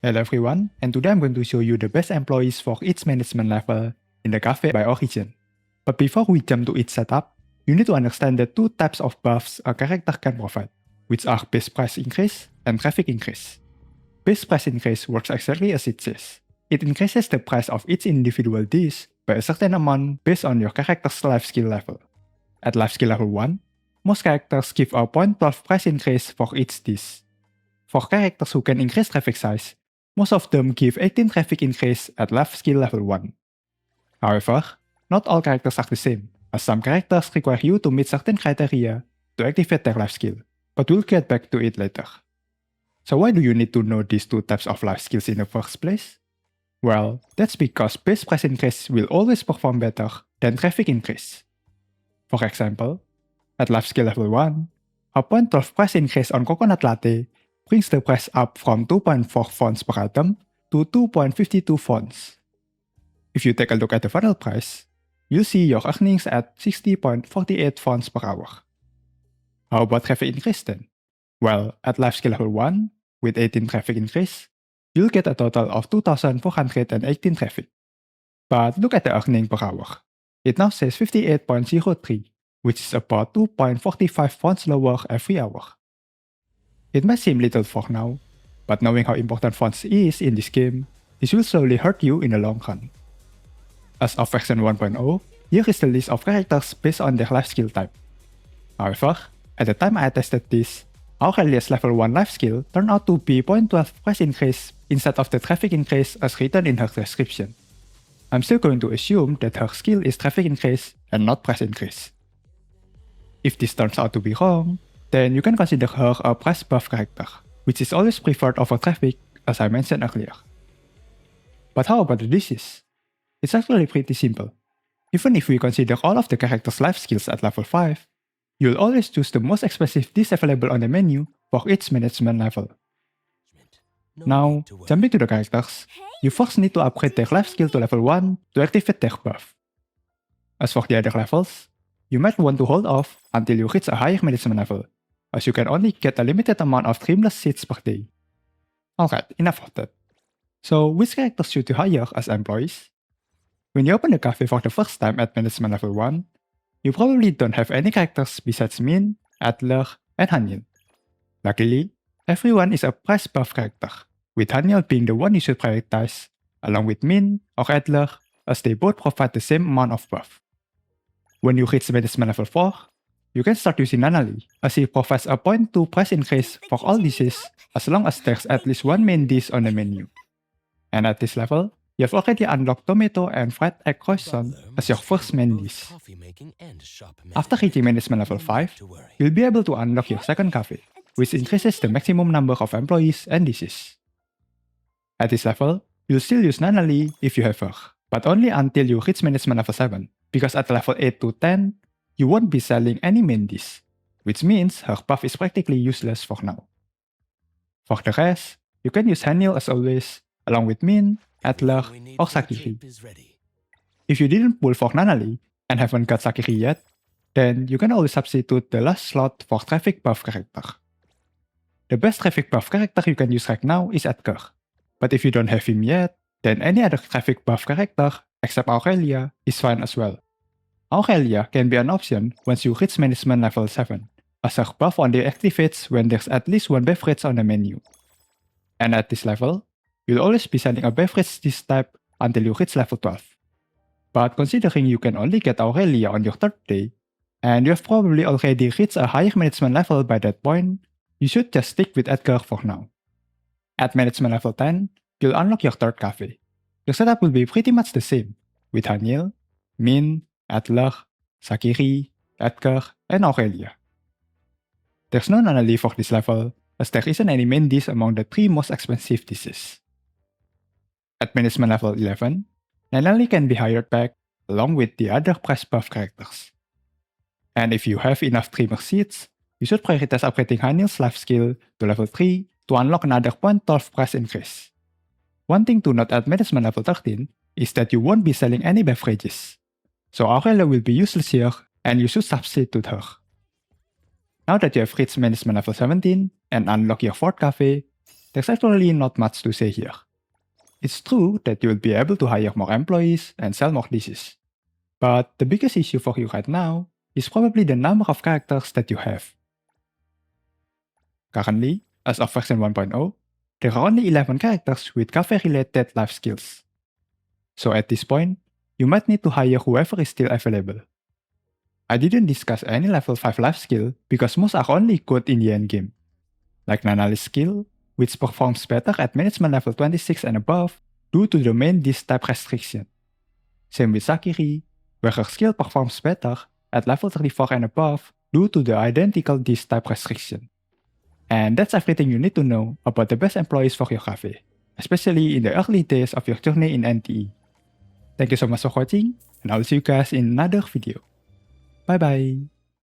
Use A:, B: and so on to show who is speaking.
A: Hello everyone, and today I'm going to show you the best employees for each management level in the cafe by Origen. But before we jump to each setup, you need to understand the two types of buffs a character can provide, which are base price increase and traffic increase. Base price increase works exactly as it says. It increases the price of each individual dish by a certain amount based on your character's life skill level. At life skill level 1, most characters give a 0.12 price increase for each dish. For characters who can increase traffic size, most of them give 18 traffic increase at life skill level 1. However, not all characters are the same, as some characters require you to meet certain criteria to activate their life skill, but we'll get back to it later. So why do you need to know these two types of life skills in the first place? Well, that's because base price increase will always perform better than traffic increase. For example, at life skill level 1, a 0.12 price increase on coconut latte brings the price up from 2.4 Fons per item to 2.52 Fons. If you take a look at the final price, you'll see your earnings at 60.48 Fons per hour. How about traffic increase then? Well, at life skill level 1, with 18 traffic increase, you'll get a total of 2,418 traffic. But look at the earning per hour. It now says 58.03, which is about 2.45 Fons lower every hour. It might seem little for now, but knowing how important Fons is in this game, this will slowly hurt you in the long run. As of version 1.0, here is the list of characters based on their life skill type. However, at the time I tested this, Aurelia's level 1 life skill turned out to be 0.12 price increase instead of the traffic increase as written in her description. I'm still going to assume that her skill is traffic increase and not price increase. If this turns out to be wrong, then you can consider her a price buff character, which is always preferred over traffic as I mentioned earlier. But how about the dishes? It's actually pretty simple. Even if we consider all of the character's life skills at level 5, you'll always choose the most expensive dish available on the menu for each management level. Now, jumping to the characters, you first need to upgrade their life skill to level 1 to activate their buff. As for the other levels, you might want to hold off until you reach a higher management level, as you can only get a limited amount of dreamless seats per day. Alright, enough of that. So, which characters should you hire as employees? When you open the cafe for the first time at management level 1, you probably don't have any characters besides Min, Adler, and Haniel. Luckily, everyone is a price buff character, with Haniel being the one you should prioritize, along with Min or Adler, as they both provide the same amount of buff. When you reach management level 4, you can start using Nanally, as he provides a 0.2 price increase for all dishes as long as there's at least one main dish on the menu. And at this level, you have already unlocked tomato and fried egg croissant as your first main dish. After reaching management level 5, you'll be able to unlock your second cafe, which increases the maximum number of employees and dishes. At this level, you'll still use Nanally if you have her, but only until you reach management level 7, because at level 8 to 10, you won't be selling any main dish, which means her buff is practically useless for now. For the rest, you can use Haniel as always, along with Min, Adler, or Sakiri. If you didn't pull for Nanally and haven't got Sakiri yet, then you can always substitute the last slot for traffic buff character. The best traffic buff character you can use right now is Edgar, but if you don't have him yet, then any other traffic buff character except Aurelia is fine as well. Aurelia can be an option once you reach management level 7, as her buff only activates when there's at least one beverage on the menu. And at this level, you'll always be selling a beverage this type until you reach level 12. But considering you can only get Aurelia on your third day, and you have probably already reached a higher management level by that point, you should just stick with Edgar for now. At management level 10, you'll unlock your third cafe. Your setup will be pretty much the same, with Haniel, Min, Adler, Sakiri, Edgar, and Aurelia. There's no Nanally for this level, as there isn't any main dish among the 3 most expensive dishes. At management level 11, Nanally can be hired back along with the other price buff characters. And if you have enough dreamer seats, you should prioritize upgrading Haniel's life skill to level 3 to unlock another 0.12 price increase. One thing to note at management level 13 is that you won't be selling any beverages, so Aurelia will be useless here and you should substitute her. Now that you have reached management level 17 and unlock your fourth cafe, there's actually not much to say here. It's true that you will be able to hire more employees and sell more dishes. But the biggest issue for you right now is probably the number of characters that you have. Currently, as of version 1.0, there are only 11 characters with cafe-related life skills. So at this point, you might need to hire whoever is still available. I didn't discuss any level 5 life skill because most are only good in the endgame. Like Nanally's skill, which performs better at management level 26 and above due to the main dish type restriction. Same with Sakiri, where her skill performs better at level 34 and above due to the identical dish type restriction. And that's everything you need to know about the best employees for your cafe, especially in the early days of your journey in NTE. Thank you so much for watching, and I'll see you guys in another video. Bye bye!